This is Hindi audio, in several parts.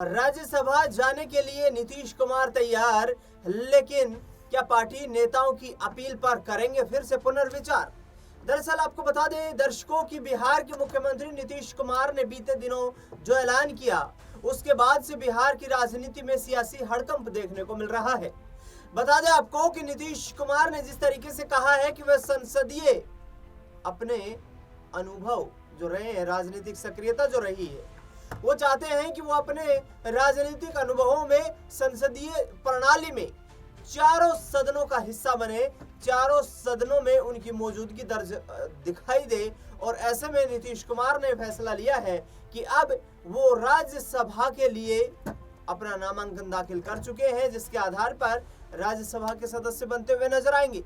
राज्यसभा जाने के लिए नीतीश कुमार तैयार, लेकिन क्या पार्टी नेताओं की अपील पर करेंगे फिर से पुनर्विचार? दरअसल आपको बता दें दर्शकों की बिहार के मुख्यमंत्री नीतीश कुमार ने बीते दिनों जो ऐलान किया, उसके बाद से बिहार की राजनीति में सियासी हड़कंप देखने को मिल रहा है। बता दें आपको कि नीतीश कुमार ने जिस तरीके से कहा है कि वह संसदीय अपने अनुभव जो रहे हैं, राजनीतिक सक्रियता जो रही है, वो चाहते हैं कि वो अपने राजनीतिक अनुभवों में संसदीय प्रणाली में चारों सदनों का हिस्सा बने, चारों सदनों में उनकी मौजूदगी दर्ज दिखाई दे। और ऐसे में नीतीश कुमार ने फैसला लिया है कि अब वो राज्यसभा के लिए अपना नामांकन दाखिल कर चुके हैं, जिसके आधार पर राज्यसभा के सदस्य बनते हुए नजर आएंगे।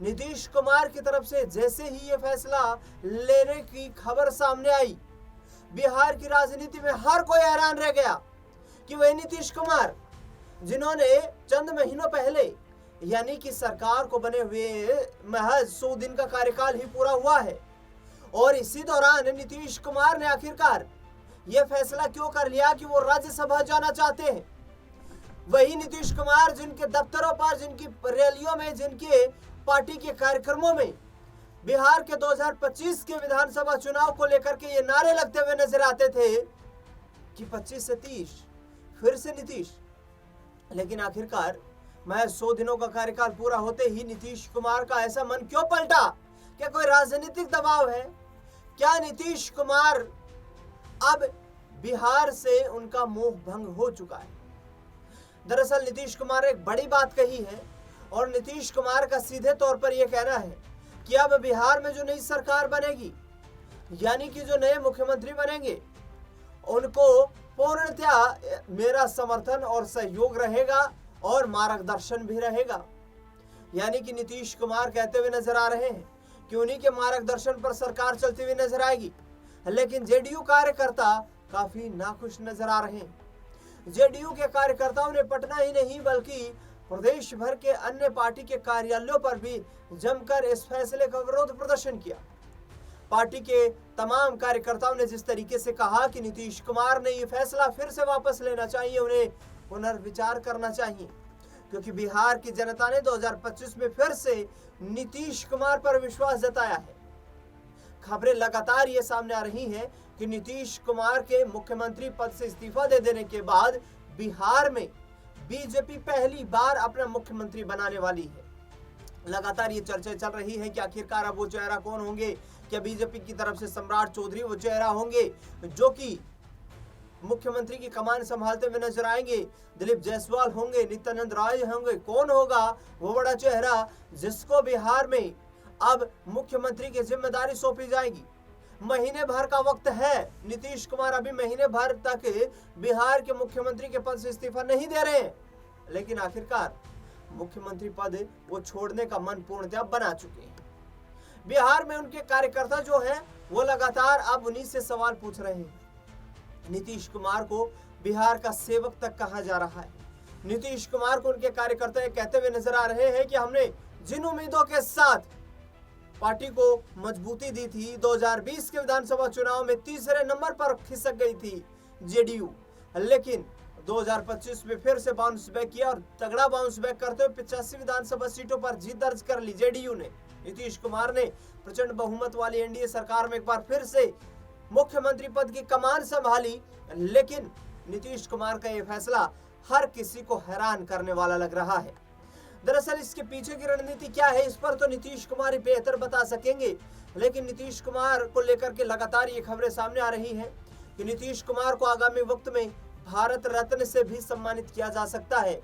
नीतीश कुमार की तरफ से जैसे ही ये फैसला लेने की खबर सामने आई, बिहार की राजनीति में हर कोई हैरान रह गया कि वह नीतीश कुमार, जिन्होंने चंद महीनों पहले यानी कि सरकार को बने हुए महज 100 दिन का कार्यकाल ही पूरा हुआ है, और इसी दौरान नीतीश कुमार ने आखिरकार यह फैसला क्यों कर लिया कि वो राज्यसभा जाना चाहते हैं। वही नीतीश कुमार जिनके दफ्तरों पर, जिनकी रैलियों में, जिनके पार्टी के कार्यक्रमों में बिहार के 2025 के विधानसभा चुनाव को लेकर के ये नारे लगते हुए नजर आते थे कि 25 से 30 फिर से नीतीश। लेकिन आखिरकार महज 100 दिनों का कार्यकाल पूरा होते ही नीतीश कुमार का ऐसा मन क्यों पलटा? क्या कोई राजनीतिक दबाव है? क्या नीतीश कुमार अब बिहार से उनका मोह भंग हो चुका है? दरअसल नीतीश कुमार ने एक बड़ी बात कही है, और नीतीश कुमार का सीधे तौर पर यह कहना है कि अब बिहार में जो नई सरकार बनेगी, यानी कि जो नए मुख्यमंत्री बनेंगे, उनको पूर्णतया मेरा समर्थन और सहयोग रहेगा और मार्गदर्शन भी रहेगा। यानी कि नीतीश कुमार कहते हुए नजर आ रहे हैं कि उन्हीं के मार्गदर्शन पर सरकार चलती हुई नजर आएगी। लेकिन जेडीयू कार्यकर्ता काफी नाखुश नजर आ रहे हैं। जेडीयू के कार्यकर्ताओं ने पटना ही नहीं बल्कि प्रदेश भर के अन्य पार्टी के कार्यालयों पर भी जमकर इस फैसले का विरोध प्रदर्शन किया। पार्टी के तमाम कार्यकर्ताओं ने जिस तरीके से कहा कि नीतीश कुमार ने ये फैसला फिर से वापस लेना चाहिए, उन्हें पुनर्विचार करना चाहिए, क्योंकि बिहार की जनता ने 2025 में फिर से नीतीश कुमार पर विश्वास जताया है। खबरें लगातार ये सामने आ रही हैं कि नीतीश कुमार के मुख्यमंत्री पद से इस्तीफा दे देने के बाद बिहार में बीजेपी पहली बार अपना मुख्यमंत्री बनाने वाली है। लगातार ये चर्चा चल रही है कि आखिरकार अब वो चेहरा कौन होंगे। क्या बीजेपी की तरफ से सम्राट चौधरी वो चेहरा होंगे जो कि मुख्यमंत्री की कमान संभालते हुए नजर आएंगे? दिलीप जायसवाल होंगे? नित्यानंद राय होंगे? कौन होगा वो बड़ा चेहरा जिसको बिहार में अब मुख्यमंत्री की जिम्मेदारी सौंपी जाएगी? महीने भर का वक्त है। नीतीश कुमार अभी महीने भर तक बिहार के मुख्यमंत्री के पद से इस्तीफा नहीं दे रहे हैं, लेकिन आखिरकार मुख्यमंत्री पद वो छोड़ने का मन पूर्णतः बना चुके हैं। बिहार में उनके कार्यकर्ता जो हैं वो लगातार अब उन्हीं से सवाल पूछ रहे हैं। नीतीश कुमार को बिहार का सेवक तक कहा जा रहा है। नीतीश कुमार को उनके कार्यकर्ता ये कहते हुए नजर आ रहे हैं कि हमने जिन उम्मीदों के साथ पार्टी को मजबूती दी थी, 2020 के विधानसभा चुनाव में तीसरे नंबर पर खिसक गई थी जेडीयू, लेकिन 2025 में फिर से बाउंस बैक किया और तगड़ा बाउंस बैक करते हुए 85 विधानसभा सीटों पर जीत दर्ज कर ली जेडीयू ने। नीतीश कुमार ने प्रचंड बहुमत वाली एनडीए सरकार में एक बार फिर से मुख्यमंत्री पद की कमान संभाली, लेकिन नीतीश कुमार का यह फैसला हर किसी को हैरान करने वाला लग रहा है। दरअसल इसके पीछे की रणनीति क्या है, इस पर तो नीतीश कुमार ही बेहतर बता सकेंगे। लेकिन नीतीश कुमार को लेकर के लगातार ये खबरें सामने आ रही हैं कि नीतीश कुमार को आगामी वक्त में भारत रत्न से भी सम्मानित किया जा सकता है।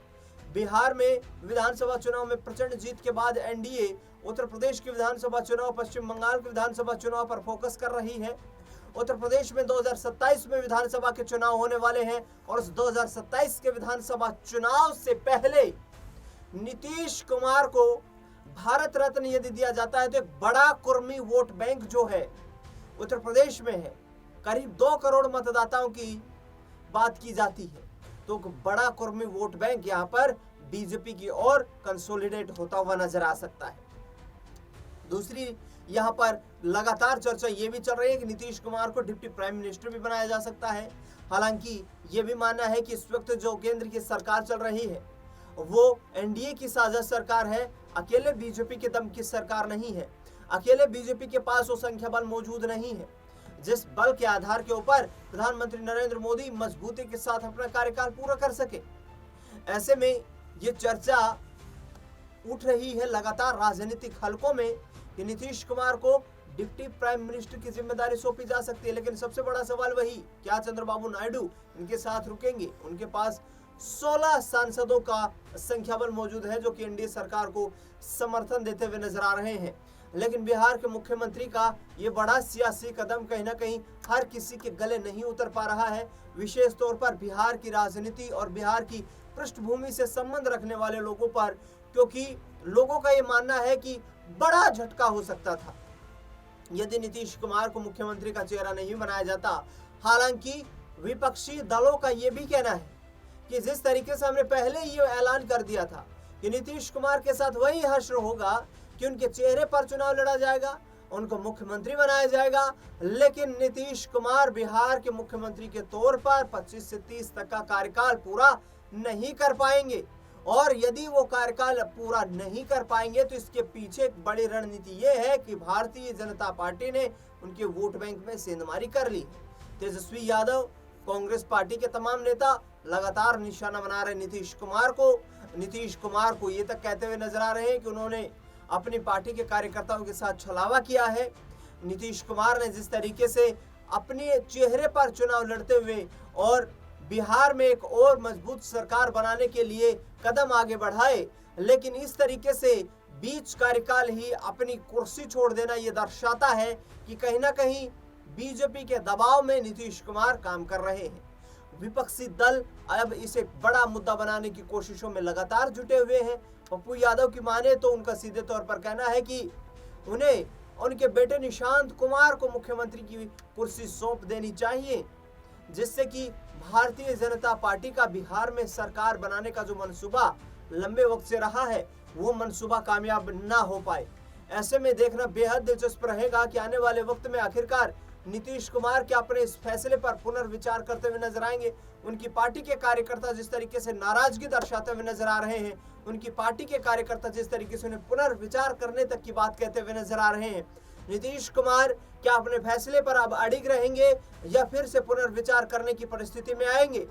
बिहार में विधानसभा चुनाव में प्रचंड जीत के बाद एनडीए उत्तर प्रदेश के विधानसभा चुनाव, पश्चिम बंगाल के विधानसभा चुनाव पर फोकस कर रही है। उत्तर प्रदेश में 2027 में विधानसभा के चुनाव होने वाले हैं, और उस 2027 के विधानसभा चुनाव से पहले नीतीश कुमार को भारत रत्न यदि दिया जाता है तो एक बड़ा कुर्मी वोट बैंक जो है उत्तर प्रदेश में है, करीब 2 करोड़ मतदाताओं की बात की जाती है, तो बड़ा कुर्मी वोट बैंक यहाँ पर बीजेपी की ओर कंसोलिडेट होता हुआ नजर आ सकता है। दूसरी यहाँ पर लगातार चर्चा ये भी चल रही है कि नीतीश कुमार को डिप्टी प्राइम मिनिस्टर भी बनाया जा सकता है। हालांकि ये भी मानना है कि इस वक्त जो केंद्र की सरकार चल रही है वो एनडीए की साझा सरकार है, अकेले बीजेपी के दम की सरकार नहीं है। अकेले बीजेपी के पास वो संख्या बल मौजूद नहीं है जिस बल के आधार के ऊपर प्रधानमंत्री नरेंद्र मोदी मजबूती के साथ अपना कार्यकाल पूरा कर सके। ऐसे में ये चर्चा उठ रही है लगातार राजनीतिक हलकों में कि नीतीश कुमार को डिप्टी प्राइम मिनिस्टर की जिम्मेदारी सौंपी जा सकती है। लेकिन सबसे बड़ा सवाल वही, क्या चंद्रबाबू नायडू इनके साथ रुकेंगे? उनके पास 16 सांसदों का संख्या बल मौजूद है जो कि एनडीए सरकार को समर्थन देते हुए नजर आ रहे हैं। लेकिन बिहार के मुख्यमंत्री का ये बड़ा सियासी कदम कहीं ना कहीं हर किसी के गले नहीं उतर पा रहा है, विशेष तौर पर बिहार की राजनीति और बिहार की पृष्ठभूमि से संबंध रखने वाले लोगों पर, क्योंकि लोगों का ये मानना है कि बड़ा झटका हो सकता था यदि नीतीश कुमार को मुख्यमंत्री का चेहरा नहीं बनाया जाता। हालांकि विपक्षी दलों का ये भी कहना है कि जिस तरीके से हमने पहले ये ऐलान कर दिया था कि नीतीश कुमार के साथ वही हश्र होगा कि उनके चेहरे पर चुनाव लड़ा जाएगा, उनको मुख्यमंत्री बनाया जाएगा, लेकिन नीतीश कुमार बिहार के मुख्यमंत्री के तौर पर 25 से 30 तक का कार्यकाल पूरा नहीं कर पाएंगे। और यदि वो कार्यकाल पूरा नहीं कर पाएंगे तो इसके पीछे एक बड़ी रणनीति ये है कि भारतीय जनता पार्टी ने उनके वोट बैंक में सेंधमारी कर ली। तेजस्वी यादव, कांग्रेस पार्टी के तमाम नेता लगातार निशाना बना रहे नीतीश कुमार को ये तक कहते हुए नजर आ रहे हैं कि उन्होंने अपनी पार्टी के कार्यकर्ताओं के साथ छलावा किया है। नीतीश कुमार ने जिस तरीके से अपने चेहरे पर चुनाव लड़ते हुए और बिहार में एक और मजबूत सरकार बनाने के लिए कदम आगे बढ़ाए, लेकिन इस तरीके से बीच कार्यकाल ही अपनी कुर्सी छोड़ देना ये दर्शाता है कि कहीं ना कहीं बीजेपी के दबाव में नीतीश कुमार काम कर रहे हैं। विपक्षी दल अब इसे बड़ा मुद्दा बनाने की कोशिशों में लगातार जुटे हुए हैं। पप्पू यादव की माने तो उनका सीधे तौर पर कहना है कि उन्हें उनके बेटे निशांत कुमार को मुख्यमंत्री की कुर्सी सौंप देनी चाहिए, जिससे कि भारतीय जनता पार्टी का बिहार में सरकार बनाने का जो मंसूबा लंबे वक्त से रहा है वो मंसूबा कामयाब ना हो पाए। ऐसे में देखना बेहद दिलचस्प रहेगा कि आने वाले वक्त में आखिरकार नीतीश कुमार के अपने इस फैसले पर पुनर्विचार करते हुए नजर आएंगे। उनकी पार्टी के कार्यकर्ता जिस तरीके से नाराजगी दर्शाते हुए नजर आ रहे हैं, उनकी पार्टी के कार्यकर्ता जिस तरीके से उन्हें पुनर्विचार करने तक की बात कहते हुए नजर आ रहे हैं, नीतीश कुमार क्या अपने फैसले पर अब अडिग रहेंगे या फिर से पुनर्विचार करने की परिस्थिति में आएंगे?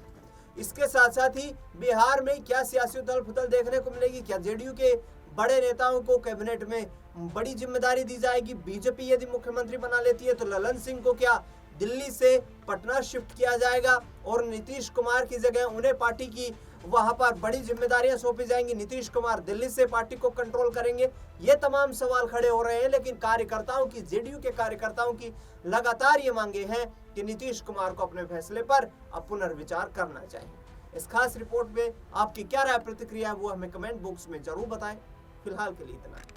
इसके साथ साथ ही बिहार में क्या सियासी उथल पुथल देखने को मिलेगी? क्या जेडीयू के बड़े नेताओं को कैबिनेट में बड़ी जिम्मेदारी दी जाएगी? बीजेपी यदि मुख्यमंत्री बना लेती है तो ललन सिंह को क्या दिल्ली से पटना शिफ्ट किया जाएगा और नीतीश कुमार की जगह उन्हें पार्टी की वहां पर बड़ी जिम्मेदारियां सौंपी जाएंगी? नीतीश कुमार दिल्ली से पार्टी को कंट्रोल करेंगे? ये तमाम सवाल खड़े हो रहे हैं, लेकिन कार्यकर्ताओं की, जेडीयू के कार्यकर्ताओं की लगातार ये मांगे हैं कि नीतीश कुमार को अपने फैसले पर अब पुनर्विचार करना चाहिए। इस खास रिपोर्ट में आपकी क्या राय प्रतिक्रिया है वो हमें कमेंट बॉक्स में जरूर बताएं। फिलहाल के लिए इतना।